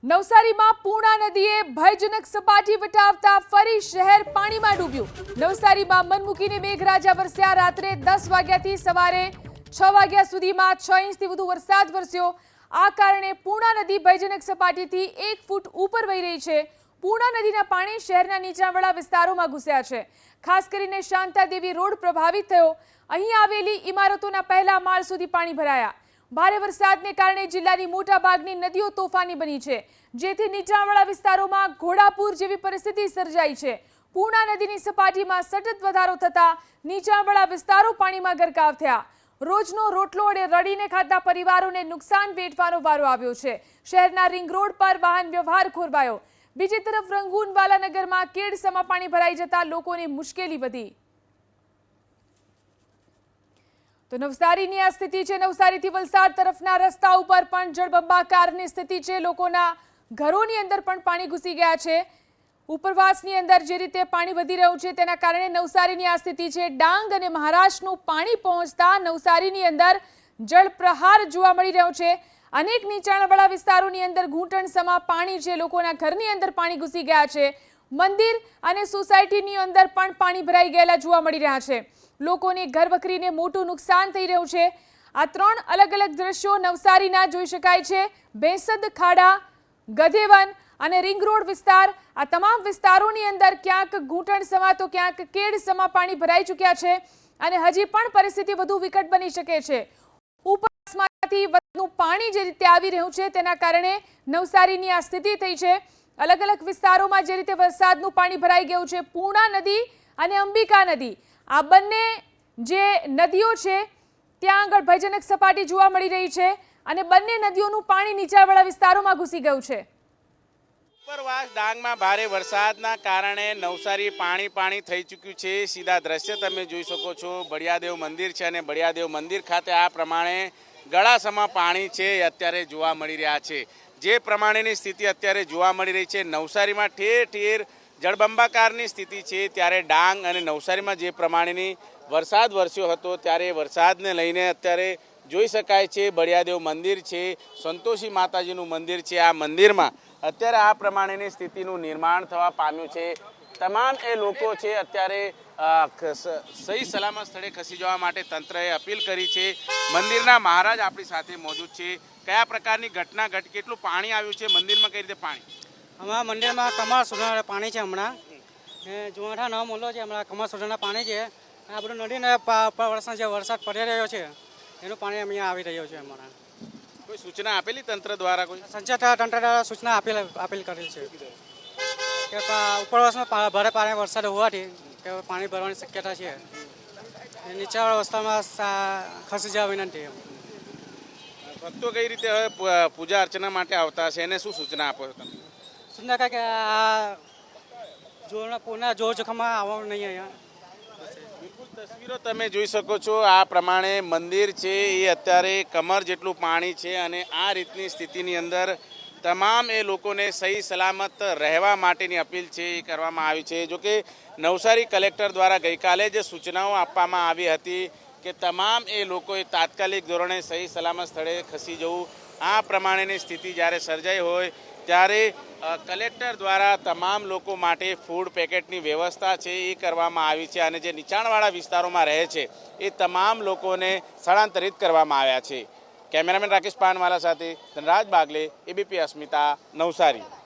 નવસારીમાં પૂર્ણા નદીએ ભયજનક સપાટી વટાવતા ફરી શહેર પાણીમાં ડૂબ્યું। નવસારીમાં મન મૂકીને મેઘરાજા વરસ્યા। રાત્રે 10 વાગ્યાથી સવારે 6 વાગ્યા સુધીમાં 6 ઇંચથી વધુ વરસાદ વરસ્યો। આ કારણે પૂર્ણા નદી ભયજનક સપાટીથી 1 ફૂટ ઉપર વહી રહી છે। પૂર્ણા નદીના પાણી શહેરના નીચાણવાળા વિસ્તારોમાં ઘૂસ્યા છે। ખાસ કરીને શાંતાદેવી રોડ પ્રભાવિત થયો। અહીં આવેલી ઇમારતોના પહેલા માળ સુધી પાણી ભરાયા। ભારે વરસાદને કારણે જિલ્લાની મોટાભાગની નદીઓ તોફાની બની છે, જેથી નીચાણવાળા વિસ્તારોમાં ઘોડાપૂર જેવી પરિસ્થિતિ સર્જાઈ છે। પૂર્ણા નદીની સપાટીમાં સતત વધારો થતા નીચાણવાળા વિસ્તારો પાણીમાં ગરકાવ થયા। રોજનો રોટલો રડીને ખાતા પરિવારોને નુકસાન વેઠવાનો વારો આવ્યો છે। શહેરના રિંગ રોડ પર વાહન વ્યવહાર ખોરવાયો। બીજી તરફ રંગૂનવાલા નગરમાં કેડસમાં પાણી ભરાઈ જતા લોકોની મુશ્કેલી વધી। તો નવસારીની આ સ્થિતિ છે। નવસારીથી વલસાડ તરફના રસ્તા ઉપર પણ જળબંબાકારની સ્થિતિ છે। લોકોના ઘરોની અંદર પણ પાણી ઘૂસી ગયા છે। ઉપરવાસની અંદર જે રીતે પાણી વધી રહ્યું છે તેના કારણે નવસારીની આ સ્થિતિ છે। ડાંગ અને મહારાષ્ટ્રનું પાણી પહોંચતા નવસારીની અંદર જળપ્રહાર જોવા મળી રહ્યો છે। અનેક નીચાણવાળા વિસ્તારોની અંદર ઘૂંટણસમા પાણી છે। લોકોના ઘરની અંદર પાણી ઘૂસી ગયા છે। મંદિર અને સોસાયટીની અંદર પણ પાણી ભરાઈ ગયેલા જોવા મળી રહ્યા છે। લોકોને ઘરવખરીને મોટું નુકસાન થઈ રહ્યું છે। આ 3 અલગ અલગ દ્રશ્યો નવસારીના જોઈ શકાય છે। બેસદ ખાડા, ગધેવન અને રિંગ રોડ વિસ્તાર, આ તમામ વિસ્તારોની અંદર ક્યાંક ઘૂંટણસમા તો ક્યાંક કેડસમા પાણી ભરાઈ ચૂક્યા છે અને હજી પણ પરિસ્થિતિ વધુ વિકટ બની શકે છે। ઉપરવાસમાંથી વધુ પાણી જે રીતે આવી રહ્યું છે તેના કારણે નવસારીની આ સ્થિતિ થઈ છે। અલગ અલગ વિસ્તારોમાં જે રીતે વરસાદનું પાણી ભરાઈ ગયું છે। પૂર્ણા નદી અને અંબિકા નદી, આ બંને જે નદીઓ છે ત્યાં આગળ ભયજનક સપાટી જોવા મળી રહી છે અને બંને નદીઓનું પાણી નીચાણવાળા વિસ્તારોમાં ઘૂસી ગયું છે। ઉપરવાસ ડાંગમાં ભારે વરસાદના કારણે નવસારી પાણી થઈ ચૂક્યું છે। સીધા દ્રશ્ય તમે જોઈ શકો છો। બળિયાદેવ મંદિર છે અને બળિયાદેવ મંદિર ખાતે આ પ્રમાણે ગળાસમાં પાણી છે અત્યારે જોવા મળી રહ્યા છે। જે પ્રમાણેની સ્થિતિ અત્યારે જોવા મળી રહી છે, નવસારીમાં ઠેર ઠેર જળબંબાકારની સ્થિતિ છે। ત્યારે ડાંગ અને નવસારીમાં જે પ્રમાણેની વરસાદ વરસ્યો હતો ત્યારે વરસાદને લઈને અત્યારે જોઈ શકાય છે બળિયાદેવ મંદિર છે, સંતોષી માતાજીનું મંદિર છે, આ મંદિરમાં અત્યારે આ પ્રમાણેની સ્થિતિનું નિર્માણ થવા પામ્યું છે। તમામ એ લોકો છે અત્યારે સહી સલામત સ્થળે ખસી જવા માટે તંત્રએ અપીલ કરી છે। મંદિરના મહારાજ આપણી સાથે મોજૂદ છે। કયા પ્રકારની ઘટના ઘટી, કેટલું પાણી આવ્યું છે મંદિરમાં, કઈ રીતે પાણી? અમારા મંદિરમાં કમર સુધીના પાણી છે। હમણાં જુવાઠા નવ મોલો છે, હમણાં કમર સુધીના પાણી છે। આ બધું નદીને વર્ષના જે વરસાદ પડી રહ્યો છે એનું પાણી અહીંયા આવી રહ્યું છે। હમણાં કોઈ સૂચના આપેલી તંત્ર દ્વારા? કોઈ સંચાર તંત્ર દ્વારા સૂચના આપેલ કરેલ છે કે ઉપરવાસમાં ભારે પાણી વરસાદ હોવાથી કે પાણી ભરવાની શક્યતા છે। નીચાણવાળા વિસ્તારમાં ખસી જવા વિનંતી। ભક્તો કઈ રીતે હવે પૂજા અર્ચના માટે આવતા હશે, એને શું સૂચના આપો છો તમે? સૂચના કે આ પૂરના જોર જોખમમાં આવવાનું નહીં અહીંયા। બિલકુલ તસવીરો તમે જોઈ શકો છો। આ પ્રમાણે મંદિર છે એ અત્યારે કમર જેટલું પાણી છે અને આ રીતની સ્થિતિની અંદર તમામ એ લોકોને સહી સલામત રહેવા માટેની અપીલ છે એ કરવામાં આવી છે। જોકે નવસારી કલેક્ટર દ્વારા ગઈકાલે જ સૂચનાઓ આપવામાં આવી હતી કે તમામ એ લોકોએ તાત્કાલિક ધોરણે સહી સલામત સ્થળે ખસી જવું। આ પ્રમાણેની સ્થિતિ જ્યારે સર્જાઈ હોય ત્યારે કલેક્ટર દ્વારા તમામ લોકો માટે ફૂડ પેકેટની વ્યવસ્થા છે એ કરવામાં આવી છે અને જે નીચાણવાળા વિસ્તારોમાં રહે છે એ તમામ લોકોને સ્થળાંતરિત કરવામાં આવ્યા છે। કેમેરામેન રાકેશ પાનવાલા સાથે ધનરાજ બાગલે, એબીપી અસ્મિતા, નવસારી।